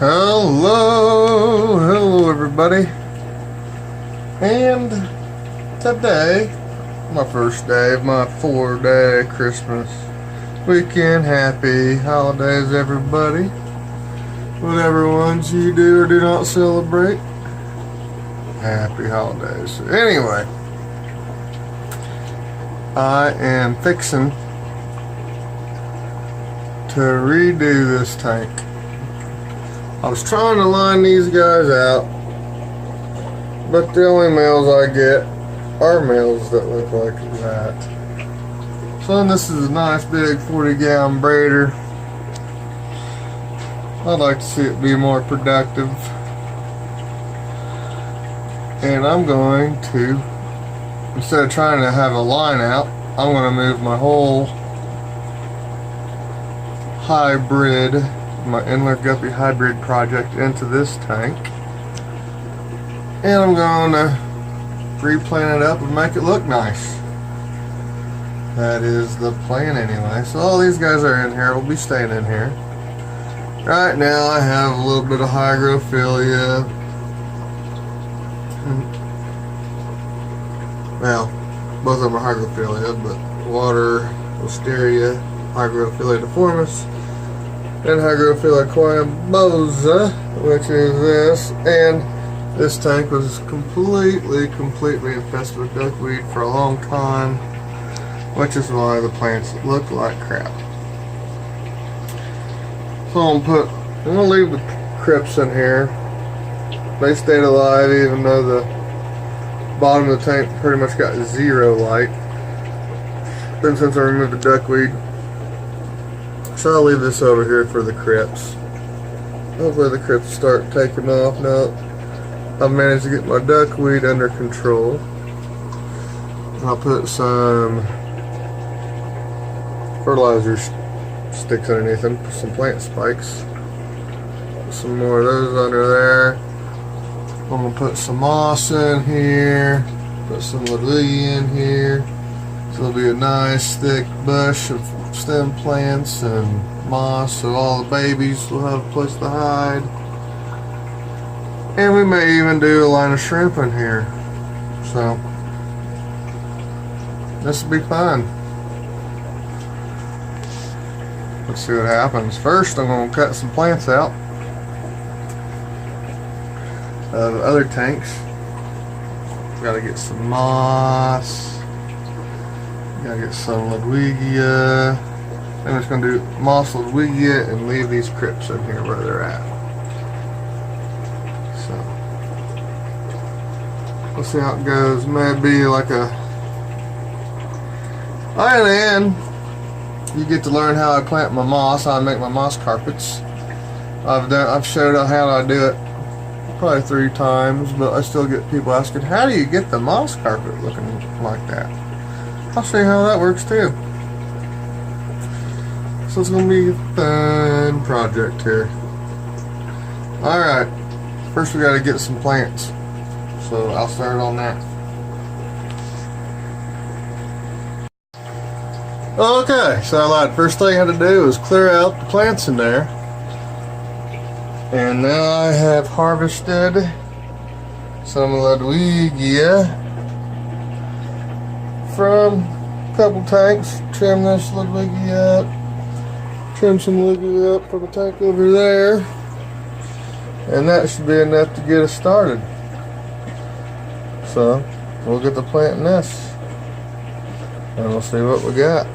Hello everybody, and today, my first day of my 4-day Christmas weekend. Happy holidays everybody, whatever ones you do or do not celebrate, happy holidays. Anyway, I am fixing to redo this tank. I was trying to line these guys out, but the only males I get are males that look like that. So this is a nice big 40-gallon braider. I'd like to see it be more productive. And I'm going to, instead of trying to have a line out, I'm going to move my whole hybrid, my Inler Guppy hybrid project into this tank, and I'm going to replant it up and make it look nice. That is the plan anyway. So all these guys are in here, will be staying in here. Right now I have a little bit of hygrophila. Well, both of them are hygrophila, but water, wisteria, hygrophila deformis, and Hygrophila Aquarium Boza, which is this. And this tank was completely infested with duckweed for a long time, which is why the plants look like crap. So I'm gonna leave the crypts in here. They stayed alive even though the bottom of the tank pretty much got zero light. Then since I removed the duckweed, so I'll leave this over here for the crypts. Hopefully the crypts start taking off now. I've managed to get my duckweed under control. I'll put some fertilizer sticks underneath them, put some plant spikes. Put some more of those under there. I'm going to put some moss in here, put some Rodoing in here. So it'll be a nice thick bush of stem plants and moss, so all the babies will have a place to hide. And we may even do a line of shrimp in here. So this will be fun. Let's see what happens. First I'm going to cut some plants out of other tanks. Gotta get some moss. Gotta get some Ludwigia. I'm just gonna do moss, Ludwigia, and leave these crypts in here where they're at. So we'll see how it goes. Maybe like a. And you get to learn how I plant my moss, how I make my moss carpets. I've showed how I do it probably 3 times, but I still get people asking, how do you get the moss carpet looking like that? I'll show you how that works too. So it's going to be a fun project here. Alright, first we got to get some plants. So I'll start on that. Okay, so first thing I had to do was clear out the plants in there. And now I have harvested some Ludwigia from a couple tanks. Trim this Ludwigia up. Trim some Ludwigia up from the tank over there. And that should be enough to get us started. So we'll get to planting this. And we'll see what we got.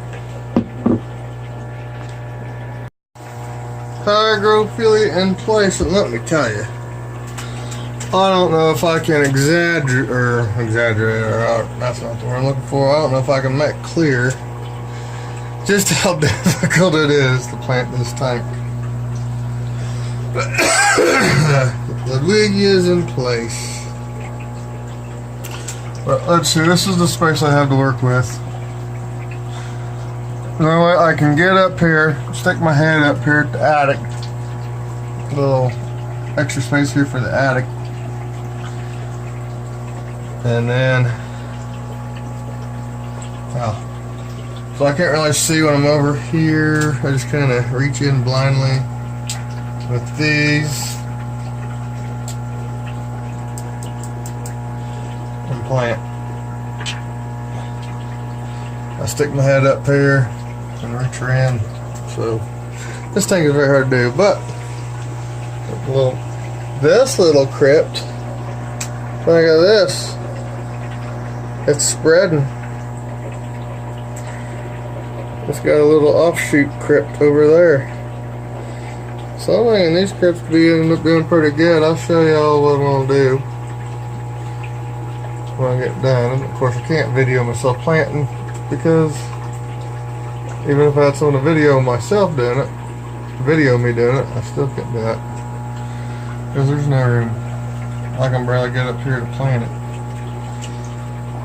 Hygrophila in place, and let me tell you, I don't know if I can exaggerate, or that's not the word I'm looking for. I don't know if I can make clear just how difficult it is to plant this tank. The wig is in place. But let's see, this is the space I have to work with. That way I can get up here, stick my head up here at the attic. A little extra space here for the attic. And then, wow. So I can't really see when I'm over here. I just kind of reach in blindly. with these and plant. I stick my head up here and reach around. So this thing is very hard to do, but this little crypt, look at this, it's spreading. It's got a little offshoot crypt over there. So I'm thinking these crypts end up doing pretty good. I'll show y'all what I'm gonna do when I get done. And of course I can't video myself planting, because even if I had someone to video myself doing it, video me doing it, I still can't do that, because there's no room. I can barely get up here to plant it.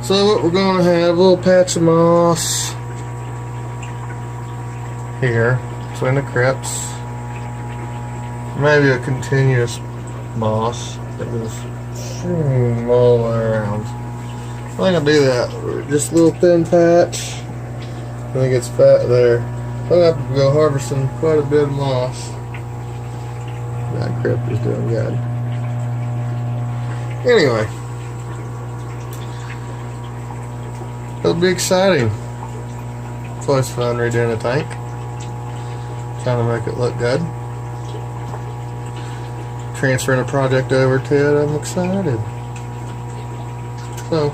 So what we're going to have, a little patch of moss here between the crypts. Maybe a continuous moss that goes all the way around. I think I'll do that. Just a little thin patch. I think it's fat there. I'll have to go harvesting quite a bit of moss. That crypt is doing good. Anyway, it'll be exciting. It's always fun redoing a tank. Trying to make it look good. Transferring a project over to it, I'm excited. So,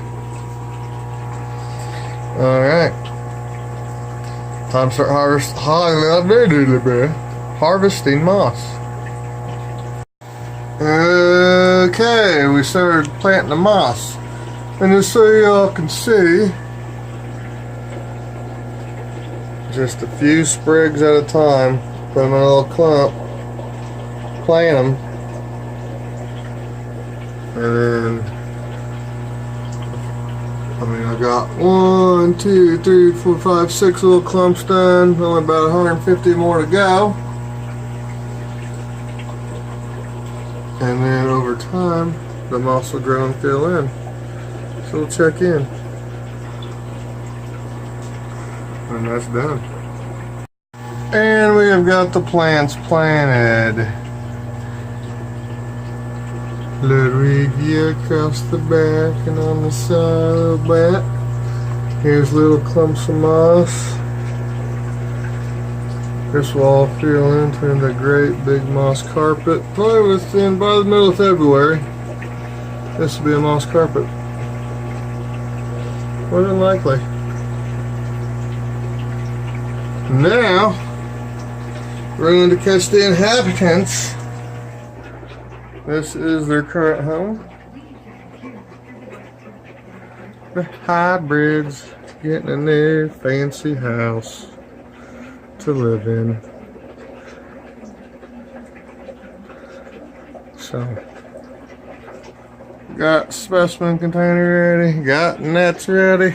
alright. Time to start harvesting moss. Okay, we started planting the moss. And just so y'all can see, just a few sprigs at a time, put them in a little clump, plant them, and then I got 1, 2, 3, 4, 5, 6 little clumps done. Only about 150 more to go. And then over time, the moss will grow and fill in. So we'll check in. And that's done. And we have got the plants planted. Ludwigia across the back and on the side a little bit. Here's little clumps of moss. This will all fill into the great big moss carpet. Probably within, by the middle of February, this will be a moss carpet. More than likely. Now, we're going to catch the inhabitants. This is their current home. The hybrids getting a new fancy house to live in. So, got specimen container ready, got nets ready.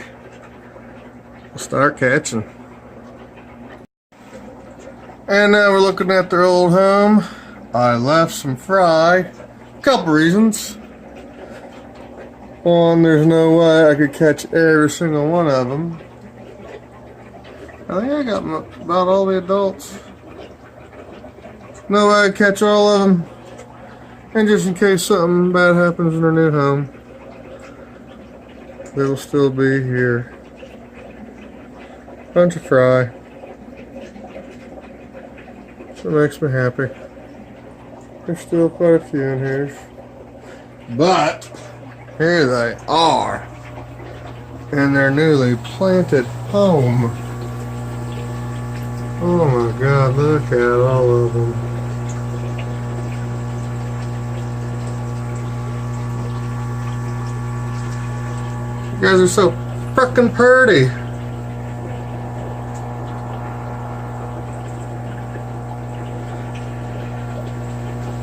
We'll start catching. And now we're looking at their old home. I left some fry. Couple reasons. One, there's no way I could catch every single one of them. I think I got about all the adults. No way I'd catch all of them. And just in case something bad happens in their new home, they'll still be here. Bunch of fry. So it makes me happy. There's still quite a few in here. But here they are in their newly planted home. Oh my God, look at all of them. You guys are so frickin' pretty.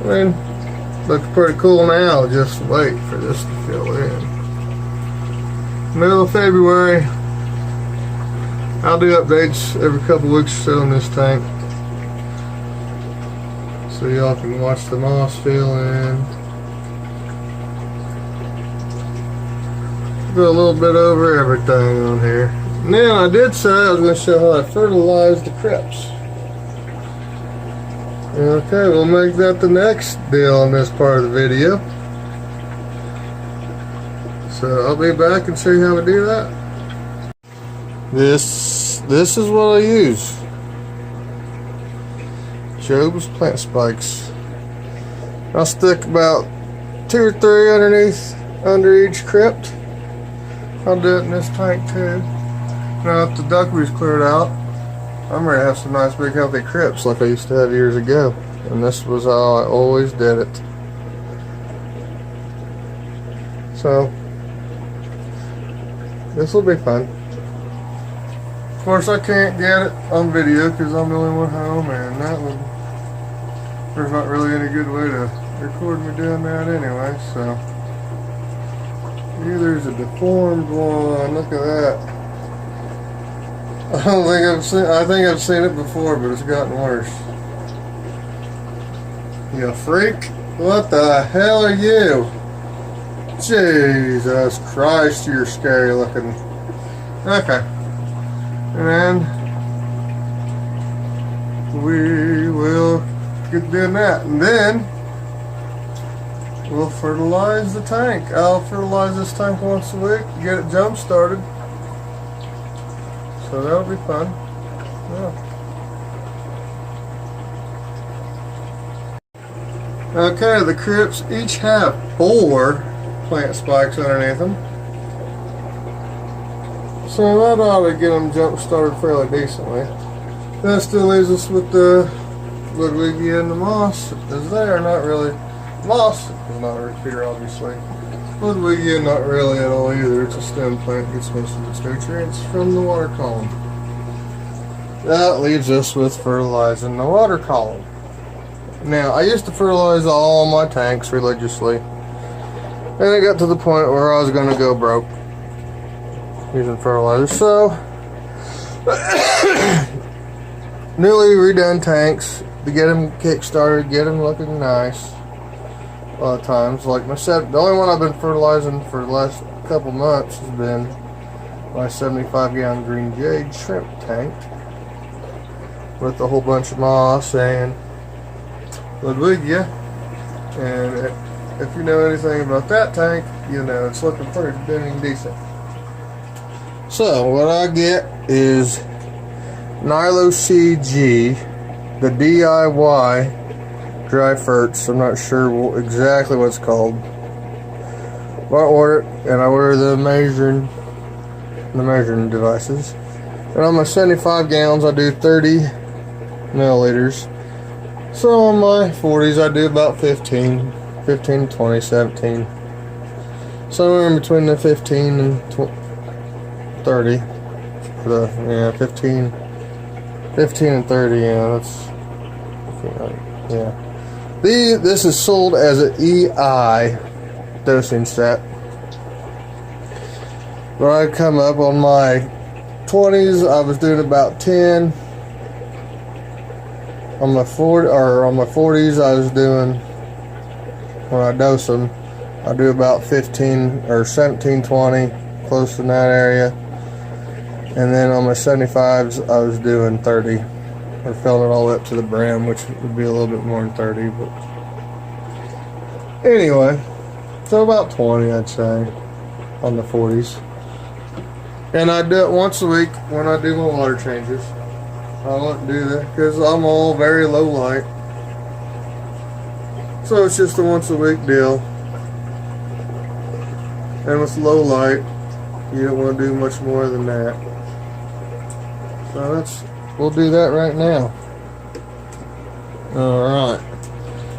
I mean, looks pretty cool now. Just wait for this to fill in. Middle of February. I'll do updates every couple weeks or so in this tank, so y'all can watch the moss fill in. Go a little bit over everything on here. Now I did say I was going to show how I fertilized the crypts. Okay, we'll make that the next deal on this part of the video. So I'll be back and show you how to do that. This is what I use. Job's plant spikes. I'll stick about 2 or 3 under each crypt. I'll do it in this tank too. Now if the duckweed's cleared out, I'm ready to have some nice big healthy crypts like I used to have years ago. And this was how I always did it. So this will be fun. Of course I can't get it on video because I'm the only one home, and there's not really any good way to record me doing that anyway, so. Here there's a deformed one, look at that. I think I've seen it before, but it's gotten worse. You freak? What the hell are you? Jesus Christ, you're scary looking. Okay. And we will get doing that. And then we'll fertilize the tank. I'll fertilize this tank once a week, get it jump started. So that'll be fun. Yeah. Okay, the crypts each have 4 plant spikes underneath them. So that ought to get them jump started fairly decently. That still leaves us with the Ludwigia and the moss is there. Not really. Moss is not a repeater, obviously. Ludwigia not really at all either. It's a stem plant, gets most of its nutrients from the water column. That leaves us with fertilizing the water column. Now, I used to fertilize all my tanks religiously. And it got to the point where I was going to go broke using fertilizer. So, newly redone tanks to get them kick-started, get them looking nice. A lot of times, like the only one I've been fertilizing for the last couple months has been my 75-gallon green jade shrimp tank with a whole bunch of moss and Ludwigia. And if you know anything about that tank, you know it's looking pretty dang decent. So what I get is Nilo CG, the DIY dry ferts. I'm not sure exactly what it's called. But I order it, and I order the measuring devices. And on my 75 gallons, I do 30 milliliters. So on my 40s, I do about 15, 20, 17. Somewhere in between the 15 and 30. 15 and 30. Yeah, that's yeah. This is sold as an EI dosing set. When I come up on my 20s, I was doing about 10. On my 40s, I was doing, when I dose them, I do about 15 or 17, 20, close in that area. And then on my 75s, I was doing 30. Or filling it all up to the brim, which would be a little bit more than 30, but anyway, so about 20, I'd say, on the 40s. And I do it once a week when I do my water changes. I won't do that because I'm all very low light, so it's just a once a week deal. And with low light, you don't want to do much more than that. So we'll do that right now. Alright.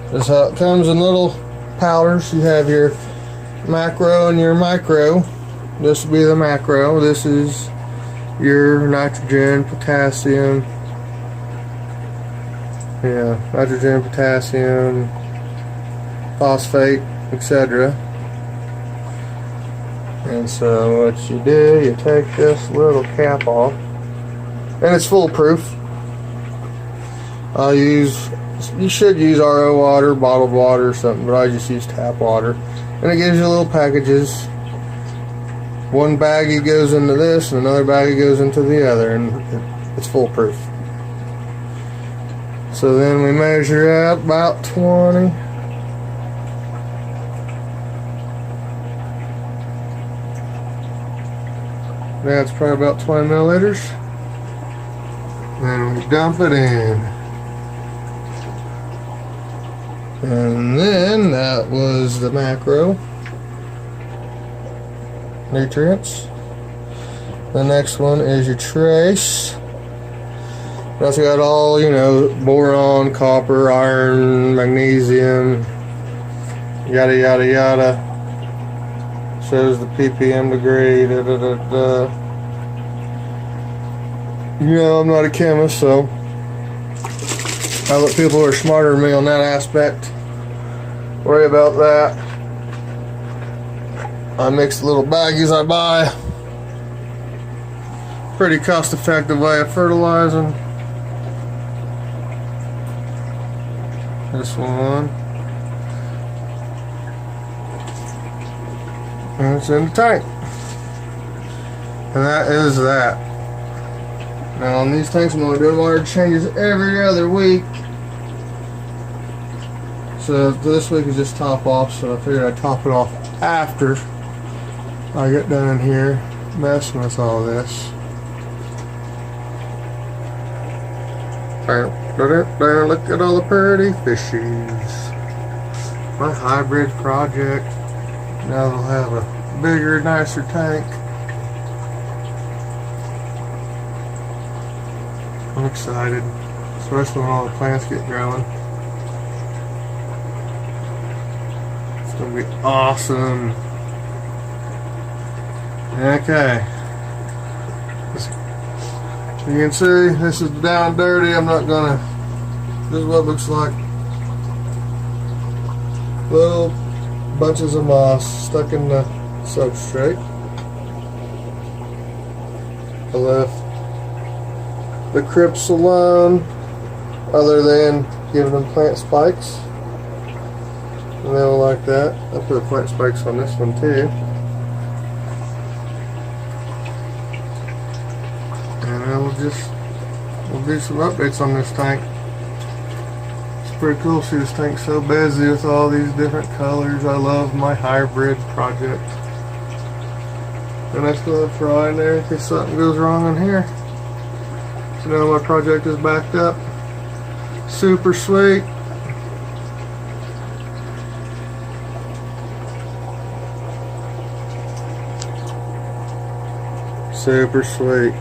This is how it comes in little powders. You have your macro and your micro. This will be the macro. This is your nitrogen, potassium. Yeah, nitrogen, potassium, phosphate, etc. And so what you do, you take this little cap off. And it's foolproof. You should use RO water, bottled water or something, but I just use tap water. And it gives you little packages. One baggie goes into this and another baggie goes into the other, and it's foolproof. So then we measure out about 20. That's probably about 20 milliliters. Then we dump it in. And then that was the macro nutrients. The next one is your trace. That's got all, you know, boron, copper, iron, magnesium, yada yada yada. Shows the ppm degree, da da da da. You know, I'm not a chemist, so I let people who are smarter than me on that aspect worry about that. I mix the little baggies I buy. Pretty cost-effective way of fertilizing. This one. And it's in the tank. And that is that. Now on these tanks I'm only doing water changes every other week. So this week is just top off, so I figured I'd top it off after I get done in here messing with all this. Look at all the pretty fishies. My hybrid project. Now they'll have a bigger, nicer tank. I'm excited, especially when all the plants get growing. It's gonna be awesome. Okay. You can see this is down dirty. I'm not gonna. This is what it looks like. Little bunches of moss stuck in the substrate. I left the crypts alone, other than giving them plant spikes. And they will like that. I put plant spikes on this one too. And we'll do some updates on this tank. It's pretty cool to see this tank so busy with all these different colors. I love my hybrid project. And I still have fry in there in case something goes wrong in here. So now my project is backed up. Super sweet. Super sweet.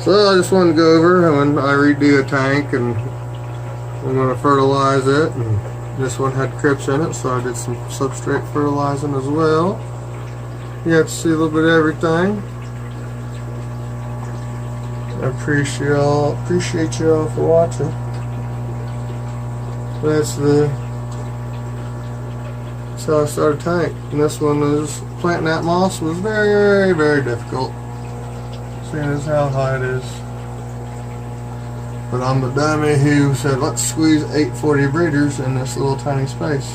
So I just wanted to go over when I redo a tank and I'm going to fertilize it. And this one had crypts in it, so I did some substrate fertilizing as well. You have to see a little bit of everything. I appreciate y'all for watching. That's how I started a tank. And this one is planting that moss was very, very difficult. Seeing as how high it is. But I'm the dummy who said, let's squeeze 840 breeders in this little tiny space.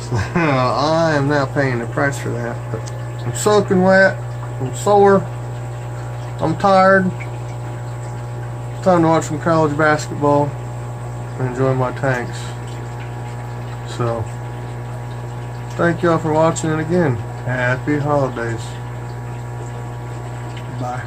So I am now paying the price for that. But I'm soaking wet. I'm sore. I'm tired. It's time to watch some college basketball and enjoy my tanks. So, thank y'all for watching, and again, happy holidays. Bye.